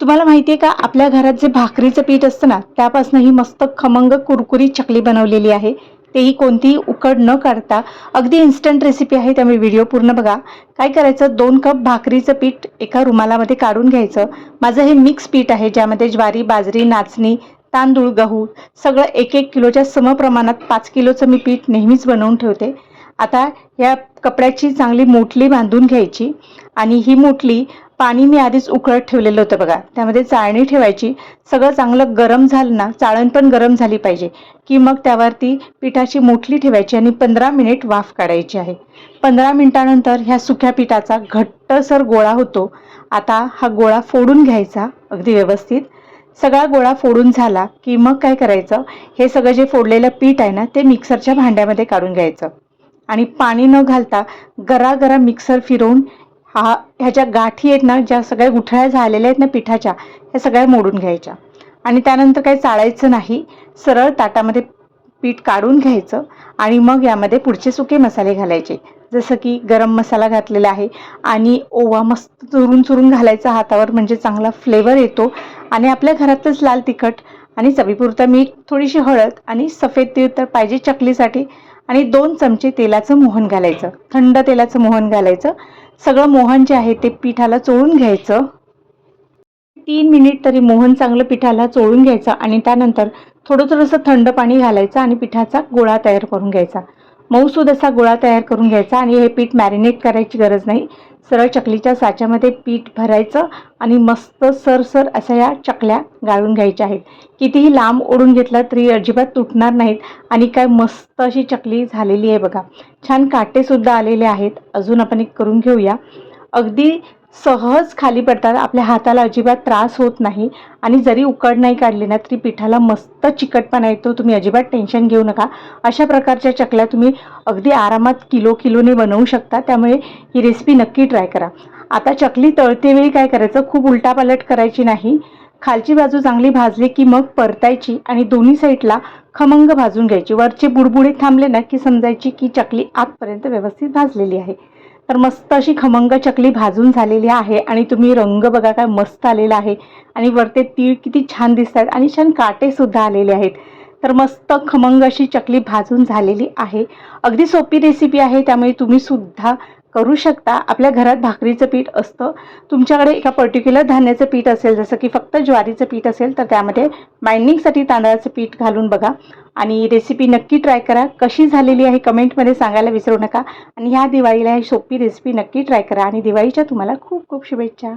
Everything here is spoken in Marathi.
तुम्हाला माहिती आहे का, आपल्या घरात जे भाकरीचं पीठ असतं ना, त्यापासून ही मस्त खमंग कुरकुरीत चकली बनवलेली आहे. तेही कोणतीही उकड न काढता. अगदी इन्स्टंट रेसिपी आहे, त्यामुळे व्हिडिओ पूर्ण बघा. काय करायचं, 2 कप भाकरीचं पीठ एका रुमालामध्ये काढून घ्यायचं. माझं हे मिक्स पीठ आहे, ज्यामध्ये ज्वारी, बाजरी, नाचणी, तांदूळ, गहू सगळं 1-1 किलोच्या समप्रमाणात 5 किलोचं मी पीठ नेहमीच बनवून ठेवते. आता या कपड्याची चांगली मोटली बांधून घ्यायची आणि ही मोटली पाणी मी आधीच उकळत ठेवलेलं होतं बघा, त्यामध्ये चाळणी ठेवायची. सगळं चांगलं गरम झालं ना, चाळण पण गरम झाली पाहिजे, की मग त्यावरती पिठाची मोटली ठेवायची आणि 15 मिनिट वाफ काढायची आहे. 15 मिनिटानंतर ह्या सुक्या पिठाचा घट्टसर गोळा होतो. आता हा गोळा फोडून घ्यायचा अगदी व्यवस्थित. सगळा गोळा फोडून झाला की मग काय करायचं, हे सगळं जे फोडलेलं पीठ आहे ना, ते मिक्सरच्या भांड्यामध्ये काढून घ्यायचं आणि पाणी न घालता गरागरा मिक्सर फिरवून ह्याच्या गाठी आहेत ना, ज्या सगळ्या गुठळ्या झालेल्या आहेत ना पिठाच्या, ह्या सगळ्या मोडून घ्यायच्या आणि त्यानंतर काही चाळायचं नाही. सरळ ताटामध्ये पीठ काढून घ्यायचं आणि मग यामध्ये पुढचे सुके मसाले घालायचे. जसं की गरम मसाला घातलेला आहे आणि ओवा मस्त चुरून चुरून घालायचा हातावर, म्हणजे चांगला फ्लेवर येतो. आणि आपल्या घरातच लाल तिखट आणि चवीपुरतं मीठ, थोडीशी हळद आणि सफेद तीळ तर पाहिजे चकलीसाठी, आणि 2 चमचे तेलाचं मोहन घालायचं, थंड तेलाचं मोहन घालायचं. सगळं मोहन जे आहे ते पिठाला चोळून घ्यायचं. 3 मिनिट तरी मोहन चांगलं पिठाला चोळून घ्यायचं आणि त्यानंतर थोडंसं थंड पाणी घालायचं आणि पिठाचा गोळा तयार करून घ्यायचा. मऊसूद असा गोळा तयार करून घ्यायचा आणि हे पीठ मॅरिनेट करायची गरज नाही. सरळ चकलीच्या साच्यामध्ये पीठ भरायचं आणि मस्त सरसर अशा या चकल्या गाळून घ्यायच्या आहेत. कितीही लांब ओढून घेतला तरी अजिबात तुटणार नाहीत आणि काय मस्त अशी चकली झालेली आहे बघा. छान काटेसुद्धा आलेले आहेत. अजून आपण एक करून घेऊया. अगदी सहज खाली पडतात, आपल्या हाताला अजिबात त्रास होत नाही आणि जरी उकड नाही काढली ना तरी पिठाला मस्त चिकटपणा येतो. तुम्ही अजिबात टेन्शन घेऊ नका. अशा प्रकारच्या चकल्या तुम्ही अगदी आरामात किलोने बनवू शकता. त्यामुळे ही रेसिपी नक्की ट्राय करा. आता चकली तळतेवेळी काय करायचं, खूप उलटापालट करायची नाही. खालची बाजू चांगली भाजली की मग परतायची आणि दोन्ही साईडला खमंग भाजून घ्यायची. वरचे बुडबुडे थांबले ना की समजायची की चकली आतपर्यंत व्यवस्थित भाजलेली आहे. तर मस्त अशी खमंग चकली भाजून झालेली आहे आणि तुम्ही रंग बघा काय मस्त आलेला आहे आणि वरते तीळ किती छान दिसत आहेत आणि छान काटेसुद्धा आलेले आहेत. तर मस्त खमंग अशी चकली भाजून झालेली आहे. अगदी सोपी रेसिपी आहे, त्यामुळे तुम्ही सुद्धा करू शकता. आपल्या घरात भाकरीचं पीठ असतं, तुमच्याकडे एका पर्टिक्युलर धान्याचं पीठ असेल, जसं की फक्त ज्वारीचं पीठ असेल तर त्यामध्ये बाइंडिंगसाठी तांदळाचं पीठ घालून बघा आणि रेसिपी नक्की ट्राय करा. कशी झालेली आहे कमेंटमध्ये सांगायला विसरू नका आणि ह्या दिवाळीला ही सोपी रेसिपी नक्की ट्राय करा आणि दिवाळीच्या तुम्हाला खूप खूप शुभेच्छा.